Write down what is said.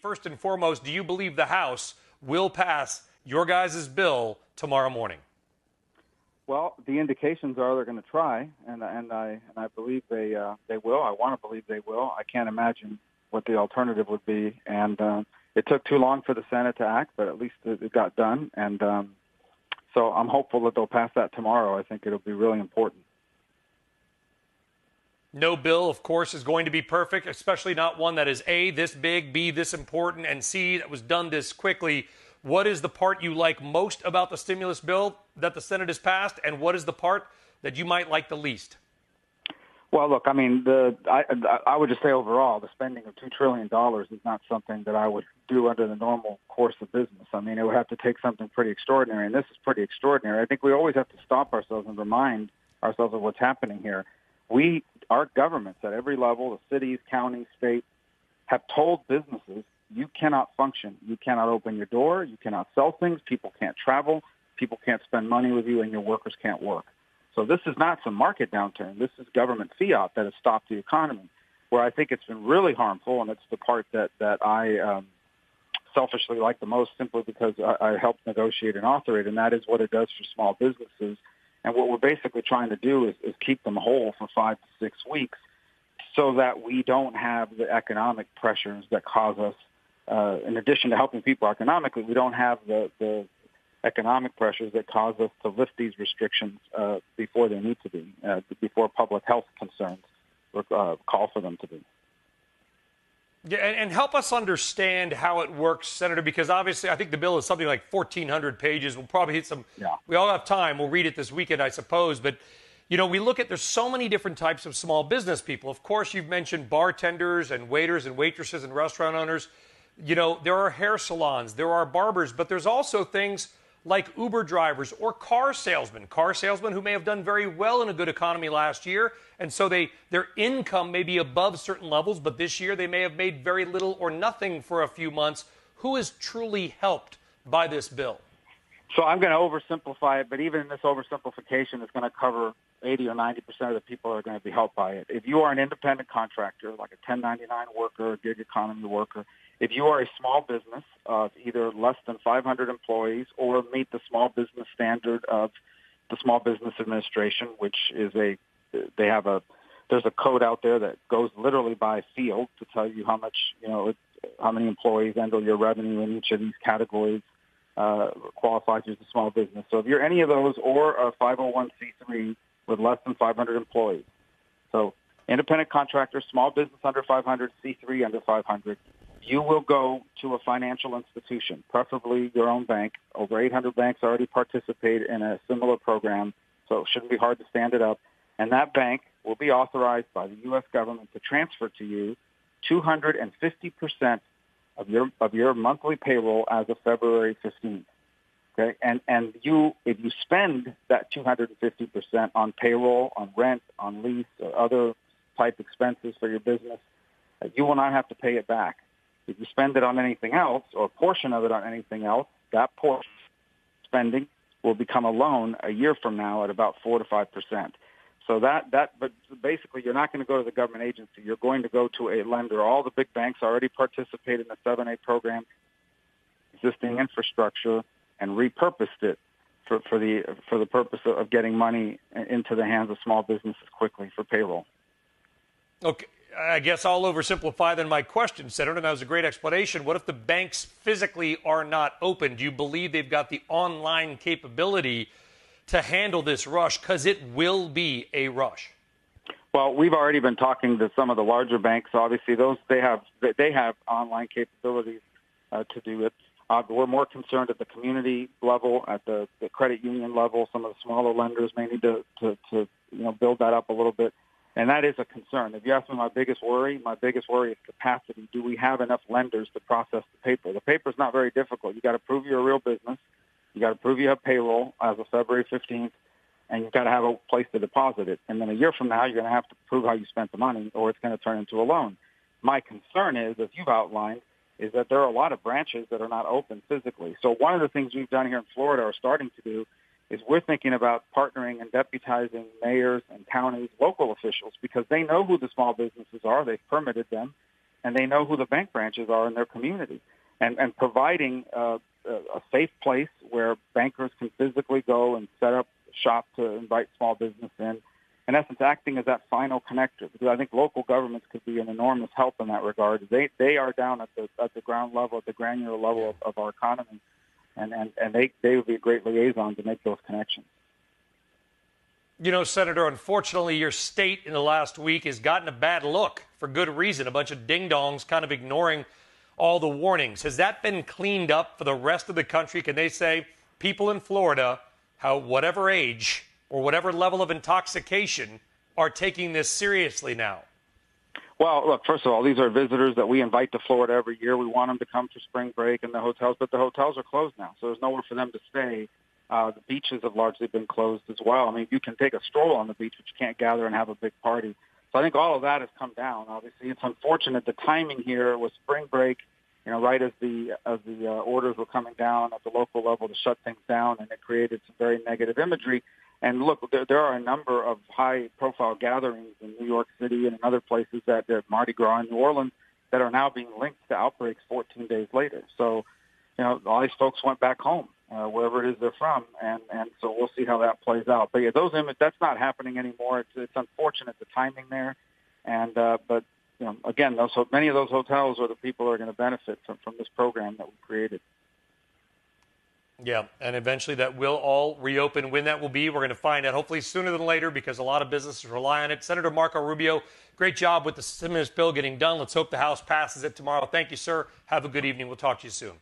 first and foremost, do you believe the House will pass your guys' bill tomorrow morning? Well, the indications are they're going to try, and I believe they will. I want to believe they will. I can't imagine what the alternative would be, and it took too long for the Senate to act, but at least it got done, and so I'm hopeful that they'll pass that tomorrow. I think it'll be really important. No bill, of course, is going to be perfect, especially not one that is A, this big, B, this important, and C, that was done this quickly. What is the part you like most about the stimulus bill that the Senate has passed, and what is the part that you might like the least? Well, look, I mean, I would just say overall, the spending of $2 trillion is not something that I would do under the normal course of business. I mean, it would have to take something pretty extraordinary, and this is pretty extraordinary. I think we always have to stop ourselves and remind ourselves of what's happening here. Our governments at every level, the cities, counties, states, have told businesses, you cannot function. You cannot open your door. You cannot sell things. People can't travel. People can't spend money with you, and your workers can't work. So this is not some market downturn. This is government fiat that has stopped the economy. Where I think it's been really harmful, and it's the part that I selfishly like the most simply because I helped negotiate and author it, and that is what it does for small businesses. And what we're basically trying to do is keep them whole for 5 to 6 weeks so that we don't have the economic pressures that cause us, in addition to helping people economically, we don't have the economic pressures that cause us to lift these restrictions before they need to be, before public health concerns call for them to be. Yeah, and help us understand how it works, Senator, because obviously I think the bill is something like 1,400 pages. We'll probably hit some. Yeah. We all have time. We'll read it this weekend, I suppose. But, you know, we look at there's so many different types of small business people. Of course, you've mentioned bartenders and waiters and waitresses and restaurant owners. You know, there are hair salons, there are barbers, but there's also things like Uber drivers or car salesmen who may have done very well in a good economy last year. And so their income may be above certain levels, but this year they may have made very little or nothing for a few months. Who is truly helped by this bill? So I'm going to oversimplify it, but even in this oversimplification, it's going to cover 80 or 90% of the people that are going to be helped by it. If you are an independent contractor, like a 1099 worker, a gig economy worker, if you are a small business of either less than 500 employees or meet the small business standard of the Small Business Administration, which is there's a code out there that goes literally by field to tell you how much, how many employees and or your revenue in each of these categories qualifies you as a small business. So if you're any of those or a 501c3 with less than 500 employees, so independent contractor, small business under 500, C3 under 500, you will go to a financial institution, preferably your own bank. Over 800 banks already participate in a similar program, so it shouldn't be hard to stand it up. And that bank will be authorized by the U.S. government to transfer to you 250% of your monthly payroll as of February 15th. Okay, and if you spend that 250% on payroll, on rent, on lease, or other type expenses for your business, you will not have to pay it back. If you spend it on anything else, or a portion of it on anything else, that portion spending will become a loan a year from now at about 4 to 5%. So but basically, you're not going to go to the government agency. You're going to go to a lender. All the big banks already participate in the 7A program, existing infrastructure, and repurposed it for the purpose of getting money into the hands of small businesses quickly for payroll. Okay. I guess I'll oversimplify then my question, Senator, and that was a great explanation. What if the banks physically are not open? Do you believe they've got the online capability to handle this rush? Because it will be a rush. Well, we've already been talking to some of the larger banks. Obviously, they have online capabilities to do it. We're more concerned at the community level, at the credit union level. Some of the smaller lenders may need to build that up a little bit. And that is a concern. If you ask me my biggest worry is capacity. Do we have enough lenders to process the paper? The paper's not very difficult. You got to prove you're a real business. You got to prove you have payroll as of February 15th, and you've got to have a place to deposit it. And then a year from now, you're going to have to prove how you spent the money, or it's going to turn into a loan. My concern is, as you've outlined, is that there are a lot of branches that are not open physically. So one of the things we've done here in Florida, or starting to do, is we're thinking about partnering and deputizing mayors and counties, local officials, because they know who the small businesses are. They've permitted them. and they know who the bank branches are in their community, and providing a safe place where bankers can physically go and set up shop to invite small business in essence, acting as that final connector, because I think local governments could be an enormous help in that regard. They are down at the ground level, at the granular level of our economy, and they would be a great liaison to make those connections. You know, Senator, unfortunately, your state in the last week has gotten a bad look for good reason. A bunch of ding-dongs kind of ignoring all the warnings. Has that been cleaned up for the rest of the country? Can they say people in Florida, whatever age or whatever level of intoxication, are taking this seriously now? Well, look, first of all, these are visitors that we invite to Florida every year. We want them to come for spring break and the hotels, but the hotels are closed now, so there's nowhere for them to stay. The beaches have largely been closed as well. I mean, you can take a stroll on the beach, but you can't gather and have a big party. So I think all of that has come down. Obviously, it's unfortunate the timing here was spring break, right as the orders were coming down at the local level to shut things down, and it created some very negative imagery. And look, there are a number of high-profile gatherings in New York City and in other places that Mardi Gras in New Orleans that are now being linked to outbreaks 14 days later. So, all these folks went back home, wherever it is they're from, and so we'll see how that plays out. But yeah, that's not happening anymore. It's unfortunate the timing there, and but again, many of those hotels are the people who are going to benefit from this program that we created. Yeah, and eventually that will all reopen. When that will be, we're going to find out hopefully sooner than later, because a lot of businesses rely on it. Senator Marco Rubio, great job with the stimulus bill getting done. Let's hope the House passes it tomorrow. Thank you, sir. Have a good evening. We'll talk to you soon.